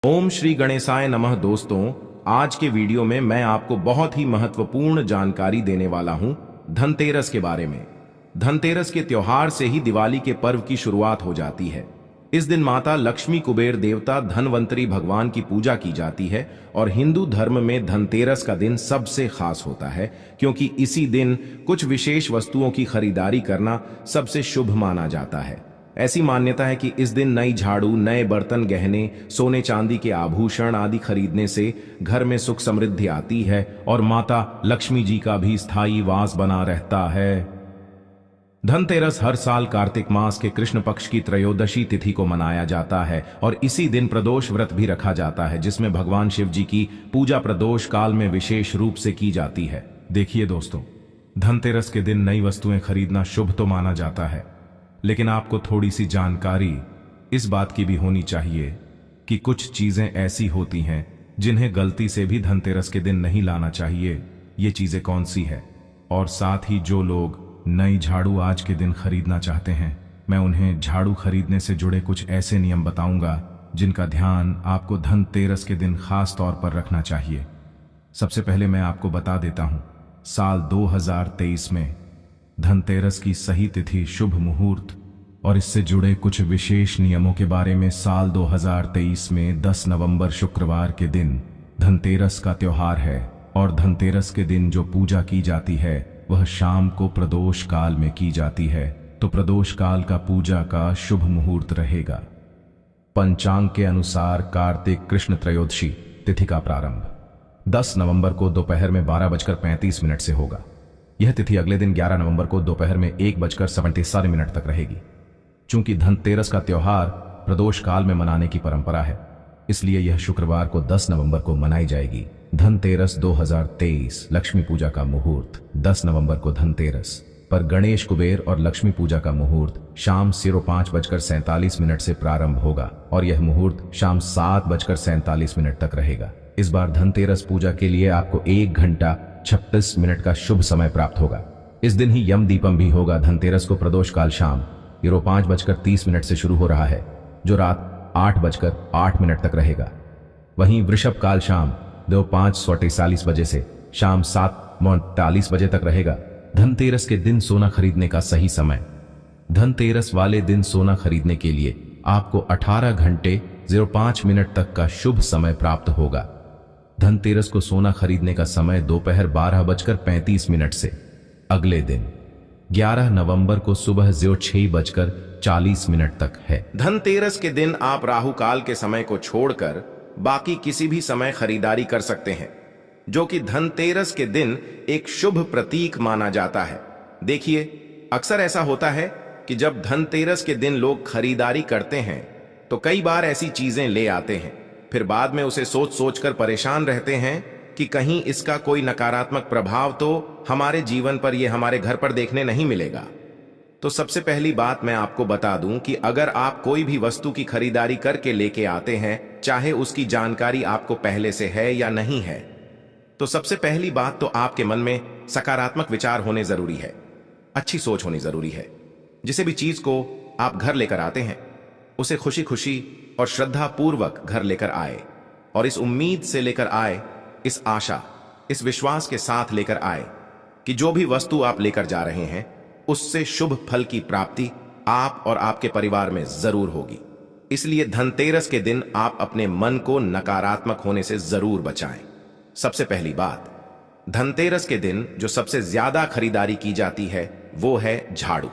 ओम श्री गणेशाय नमः। दोस्तों, आज के वीडियो में मैं आपको बहुत ही महत्वपूर्ण जानकारी देने वाला हूं धनतेरस के बारे में। धनतेरस के त्योहार से ही दिवाली के पर्व की शुरुआत हो जाती है। इस दिन माता लक्ष्मी, कुबेर देवता, धनवंतरी भगवान की पूजा की जाती है और हिंदू धर्म में धनतेरस का दिन सबसे खास होता है क्योंकि इसी दिन कुछ विशेष वस्तुओं की खरीदारी करना सबसे शुभ माना जाता है। ऐसी मान्यता है कि इस दिन नई झाड़ू, नए बर्तन, गहने, सोने चांदी के आभूषण आदि खरीदने से घर में सुख समृद्धि आती है और माता लक्ष्मी जी का भी स्थायी वास बना रहता है। धनतेरस हर साल कार्तिक मास के कृष्ण पक्ष की त्रयोदशी तिथि को मनाया जाता है और इसी दिन प्रदोष व्रत भी रखा जाता है जिसमें भगवान शिव जी की पूजा प्रदोष काल में विशेष रूप से की जाती है। देखिए दोस्तों, धनतेरस के दिन नई वस्तुएं खरीदना शुभ तो माना जाता है, लेकिन आपको थोड़ी सी जानकारी इस बात की भी होनी चाहिए कि कुछ चीजें ऐसी होती हैं जिन्हें गलती से भी धनतेरस के दिन नहीं लाना चाहिए। ये चीजें कौन सी है? और साथ ही जो लोग नई झाड़ू आज के दिन खरीदना चाहते हैं, मैं उन्हें झाड़ू खरीदने से जुड़े कुछ ऐसे नियम बताऊंगा जिनका ध्यान आपको धनतेरस के दिन खास तौर पर रखना चाहिए। सबसे पहले मैं आपको बता देता हूं, साल 2023 में धनतेरस की सही तिथि, शुभ मुहूर्त और इससे जुड़े कुछ विशेष नियमों के बारे में। साल 2023 में 10 नवंबर शुक्रवार के दिन धनतेरस का त्योहार है और धनतेरस के दिन जो पूजा की जाती है वह शाम को प्रदोष काल में की जाती है। तो प्रदोष काल का पूजा का शुभ मुहूर्त रहेगा पंचांग के अनुसार कार्तिक कृष्ण त्रयोदशी तिथि का प्रारंभ 10 नवंबर को दोपहर में 12:35 से होगा। यह तिथि अगले दिन 11 नवंबर को दोपहर में 1:47 तक रहेगी। चूंकि धनतेरस का त्योहार प्रदोष काल में मनाने की परंपरा है, इसलिए यह शुक्रवार को 10 नवंबर को मनाई जाएगी। धनतेरस 2023 लक्ष्मी पूजा का मुहूर्त 10 नवंबर को धनतेरस पर गणेश, कुबेर और लक्ष्मी पूजा का मुहूर्त शाम 5:47 से प्रारंभ होगा और यह मुहूर्त शाम 7:47 तक रहेगा। इस बार धनतेरस पूजा के लिए आपको 1 घंटा 36 मिनट का शुभ समय प्राप्त होगा। इस दिन ही यम दीपम भी होगा। धनतेरस को प्रदोष काल शाम 5:30 से शुरू हो रहा है जो रात 8:08 तक रहेगा। वहीं वृषभ काल शाम 5:45 से शाम 7:39 तक रहेगा। धनतेरस के दिन सोना खरीदने का सही समय। धनतेरस वाले दिन सोना खरीदने के लिए आपको 18 घंटे 05 मिनट तक का शुभ समय प्राप्त होगा। धनतेरस को सोना खरीदने का समय दोपहर 12:35 से अगले दिन 11 नवंबर को सुबह 6:40 तक है। धनतेरस के दिन आप राहु काल के समय को छोड़कर बाकी किसी भी समय खरीदारी कर सकते हैं, जो कि धनतेरस के दिन एक शुभ प्रतीक माना जाता है। देखिए, अक्सर ऐसा होता है कि जब धनतेरस के दिन लोग खरीदारी करते हैं तो कई बार ऐसी चीजें ले आते हैं, फिर बाद में उसे सोच सोच कर परेशान रहते हैं कि कहीं इसका कोई नकारात्मक प्रभाव तो हमारे जीवन पर, ये हमारे घर पर देखने नहीं मिलेगा। तो सबसे पहली बात मैं आपको बता दूं कि अगर आप कोई भी वस्तु की खरीदारी करके लेके आते हैं, चाहे उसकी जानकारी आपको पहले से है या नहीं है, तो सबसे पहली बात तो आपके मन में सकारात्मक विचार होने जरूरी है, अच्छी सोच होनी जरूरी है। जिसे भी चीज को आप घर लेकर आते हैं उसे खुशी खुशी और श्रद्धा पूर्वक घर लेकर आए और इस उम्मीद से लेकर आए, इस आशा, इस विश्वास के साथ लेकर आए कि जो भी वस्तु आप लेकर जा रहे हैं उससे शुभ फल की प्राप्ति आप और आपके परिवार में जरूर होगी। इसलिए धनतेरस के दिन आप अपने मन को नकारात्मक होने से जरूर बचाएं। सबसे पहली बात, धनतेरस के दिन जो सबसे ज्यादा खरीदारी की जाती है वो है झाड़ू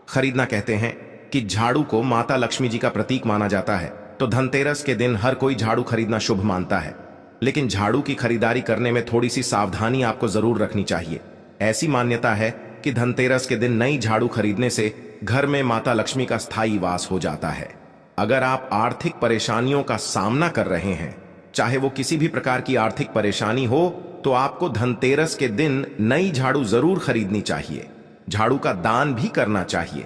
खरीदना। कहते हैं कि झाड़ू को माता लक्ष्मी जी का प्रतीक माना जाता है, तो धनतेरस के दिन हर कोई झाड़ू खरीदना शुभ मानता है। लेकिन झाड़ू की खरीदारी करने में थोड़ी सी सावधानी आपको जरूर रखनी चाहिए। ऐसी मान्यता है कि धनतेरस के दिन नई झाड़ू खरीदने से घर में माता लक्ष्मी का स्थायी वास हो जाता है। अगर आप आर्थिक परेशानियों का सामना कर रहे हैं, चाहे वो किसी भी प्रकार की आर्थिक परेशानी हो, तो आपको धनतेरस के दिन नई झाड़ू जरूर खरीदनी चाहिए। झाड़ू का दान भी करना चाहिए।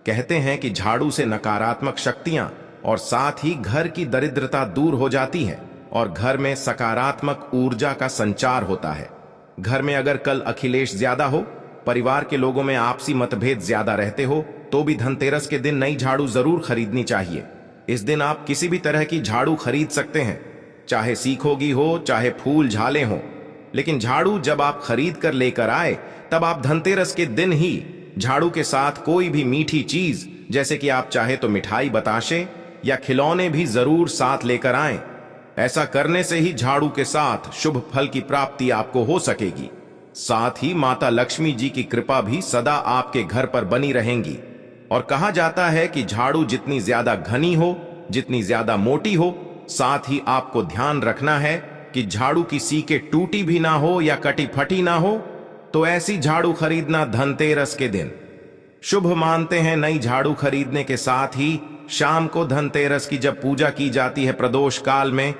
कहते हैं कि झाड़ू से नकारात्मक शक्तियां और साथ ही घर की दरिद्रता दूर हो जाती है और घर में सकारात्मक ऊर्जा का संचार होता है। घर में अगर कल अखिलेश ज्यादा हो, परिवार के लोगों में आपसी मतभेद ज्यादा रहते हो, तो भी धनतेरस के दिन नई झाड़ू जरूर खरीदनी चाहिए। इस दिन आप किसी भी तरह की झाड़ू खरीद सकते हैं, चाहे सीखोगी हो चाहे फूल झाले हो। लेकिन झाड़ू जब आप खरीद कर लेकर आए तब आप धनतेरस के दिन ही झाड़ू के साथ कोई भी मीठी चीज, जैसे कि आप चाहे तो मिठाई, बताशे या खिलौने भी जरूर साथ लेकर आएं। ऐसा करने से ही झाड़ू के साथ शुभ फल की प्राप्ति आपको हो सकेगी। साथ ही माता लक्ष्मी जी की कृपा भी सदा आपके घर पर बनी रहेंगी। और कहा जाता है कि झाड़ू जितनी ज्यादा घनी हो, जितनी ज्यादा मोटी हो, साथ ही आपको ध्यान रखना है कि झाड़ू की सीके टूटी भी ना हो या कटी फटी ना हो, तो ऐसी झाड़ू खरीदना धनतेरस के दिन शुभ मानते हैं। नई झाड़ू खरीदने के साथ ही शाम को धनतेरस की जब पूजा की जाती है प्रदोष काल में,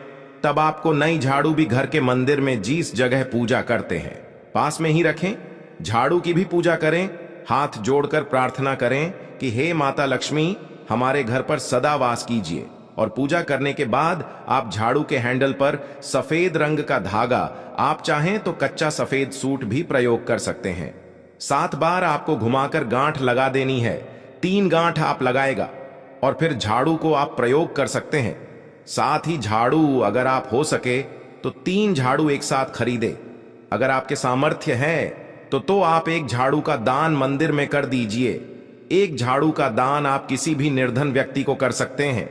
तब आपको नई झाड़ू भी घर के मंदिर में जिस जगह पूजा करते हैं पास में ही रखें। झाड़ू की भी पूजा करें, हाथ जोड़कर प्रार्थना करें कि हे माता लक्ष्मी हमारे घर पर सदा वास कीजिए। और पूजा करने के बाद आप झाड़ू के हैंडल पर सफेद रंग का धागा, आप चाहें तो कच्चा सफेद सूट भी प्रयोग कर सकते हैं। 7 बार आपको घुमाकर गांठ लगा देनी है। 3 गांठ आप लगाएगा और फिर झाड़ू को आप प्रयोग कर सकते हैं। साथ ही झाड़ू अगर आप हो सके तो 3 झाड़ू एक साथ खरीदे। अगर आपके सामर्थ्य है तो आप एक झाड़ू का दान मंदिर में कर दीजिए। एक झाड़ू का दान आप किसी भी निर्धन व्यक्ति को कर सकते हैं।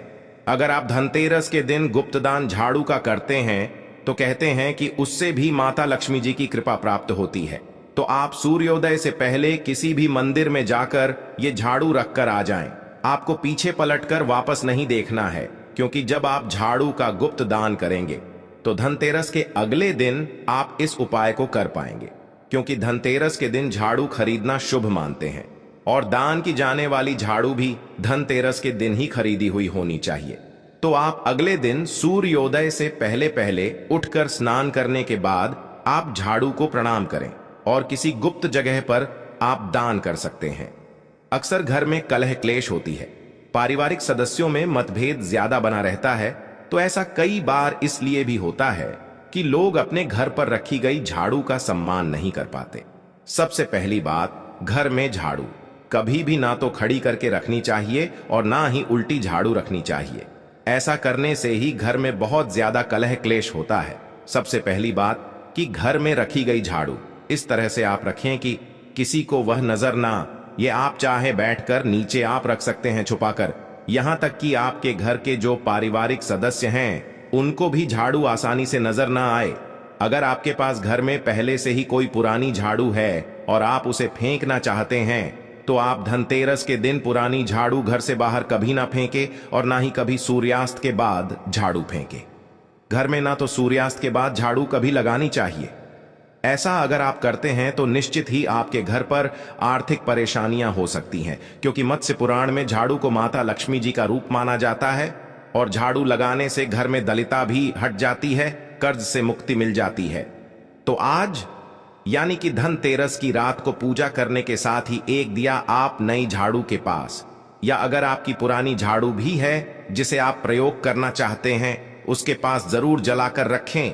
अगर आप धनतेरस के दिन गुप्त दान झाड़ू का करते हैं तो कहते हैं कि उससे भी माता लक्ष्मी जी की कृपा प्राप्त होती है। तो आप सूर्योदय से पहले किसी भी मंदिर में जाकर ये झाड़ू रखकर आ जाएं। आपको पीछे पलटकर वापस नहीं देखना है, क्योंकि जब आप झाड़ू का गुप्त दान करेंगे तो धनतेरस के अगले दिन आप इस उपाय को कर पाएंगे, क्योंकि धनतेरस के दिन झाड़ू खरीदना शुभ मानते हैं। और दान की जाने वाली झाड़ू भी धनतेरस के दिन ही खरीदी हुई होनी चाहिए। तो आप अगले दिन सूर्योदय से पहले पहले उठकर स्नान करने के बाद आप झाड़ू को प्रणाम करें और किसी गुप्त जगह पर आप दान कर सकते हैं। अक्सर घर में कलह क्लेश होती है, पारिवारिक सदस्यों में मतभेद ज्यादा बना रहता है। तो ऐसा कई बार इसलिए भी होता है कि लोग अपने घर पर रखी गई झाड़ू का सम्मान नहीं कर पाते। सबसे पहली बात, घर में झाड़ू कभी भी ना तो खड़ी करके रखनी चाहिए और ना ही उल्टी झाड़ू रखनी चाहिए। ऐसा करने से ही घर में बहुत ज्यादा कलह क्लेश होता है। सबसे पहली बात कि घर में रखी गई झाड़ू इस तरह से आप रखें कि किसी को वह नजर ना। ये आप चाहे बैठकर नीचे आप रख सकते हैं छुपाकर। यहां तक कि आपके घर के जो पारिवारिक सदस्य हैं उनको भी झाड़ू आसानी से नजर ना आए। अगर आपके पास घर में पहले से ही कोई पुरानी झाड़ू है और आप उसे फेंकना चाहते हैं तो आप धनतेरस के दिन पुरानी झाड़ू घर से बाहर कभी ना फेंके और ना ही कभी सूर्यास्त के बाद झाड़ू फेंके। घर में ना तो सूर्यास्त के बाद झाड़ू कभी लगानी चाहिए। ऐसा अगर आप करते हैं तो निश्चित ही आपके घर पर आर्थिक परेशानियां हो सकती हैं, क्योंकि मत्स्य पुराण में झाड़ू को माता लक्ष्मी जी का रूप माना जाता है। और झाड़ू लगाने से घर में दलिता भी हट जाती है, कर्ज से मुक्ति मिल जाती है। तो आज यानी कि धनतेरस की रात को पूजा करने के साथ ही एक दिया आप नई झाड़ू के पास, या अगर आपकी पुरानी झाड़ू भी है जिसे आप प्रयोग करना चाहते हैं, उसके पास जरूर जलाकर रखें।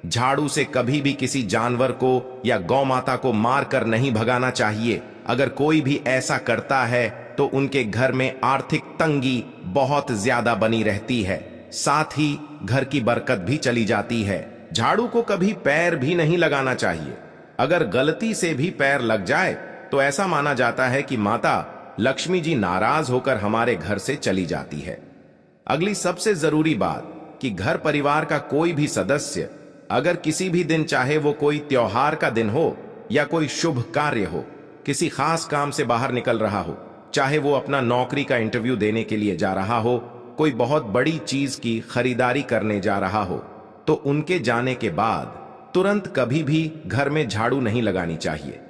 झाड़ू से कभी भी किसी जानवर को या गौ माता को मारकर नहीं भगाना चाहिए। अगर कोई भी ऐसा करता है तो उनके घर में आर्थिक तंगी बहुत ज्यादा बनी रहती है, साथ ही घर की बरकत भी चली जाती है। झाड़ू को कभी पैर भी नहीं लगाना चाहिए। अगर गलती से भी पैर लग जाए तो ऐसा माना जाता है कि माता लक्ष्मी जी नाराज होकर हमारे घर से चली जाती है। अगली सबसे जरूरी बात कि घर परिवार का कोई भी सदस्य अगर किसी भी दिन, चाहे वो कोई त्योहार का दिन हो या कोई शुभ कार्य हो, किसी खास काम से बाहर निकल रहा हो, चाहे वो अपना नौकरी का इंटरव्यू देने के लिए जा रहा हो, कोई बहुत बड़ी चीज की खरीदारी करने जा रहा हो, तो उनके जाने के बाद तुरंत कभी भी घर में झाड़ू नहीं लगानी चाहिए।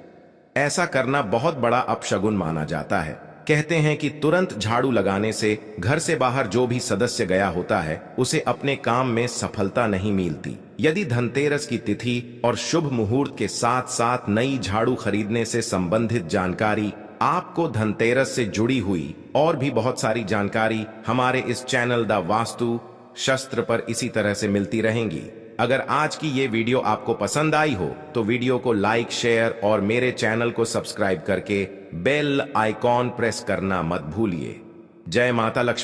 ऐसा करना बहुत बड़ा अपशगुन माना जाता है। कहते हैं कि तुरंत झाड़ू लगाने से घर से बाहर जो भी सदस्य गया होता है उसे अपने काम में सफलता नहीं मिलती। यदि धनतेरस की तिथि और शुभ मुहूर्त के साथ साथ नई झाड़ू खरीदने से संबंधित जानकारी, आपको धनतेरस से जुड़ी हुई और भी बहुत सारी जानकारी हमारे इस चैनल द वास्तु शस्त्र पर इसी तरह से मिलती रहेंगी। अगर आज की ये वीडियो आपको पसंद आई हो तो वीडियो को लाइक, शेयर और मेरे चैनल को सब्सक्राइब करके बेल आइकॉन प्रेस करना मत भूलिए। जय माता लक्ष्मी।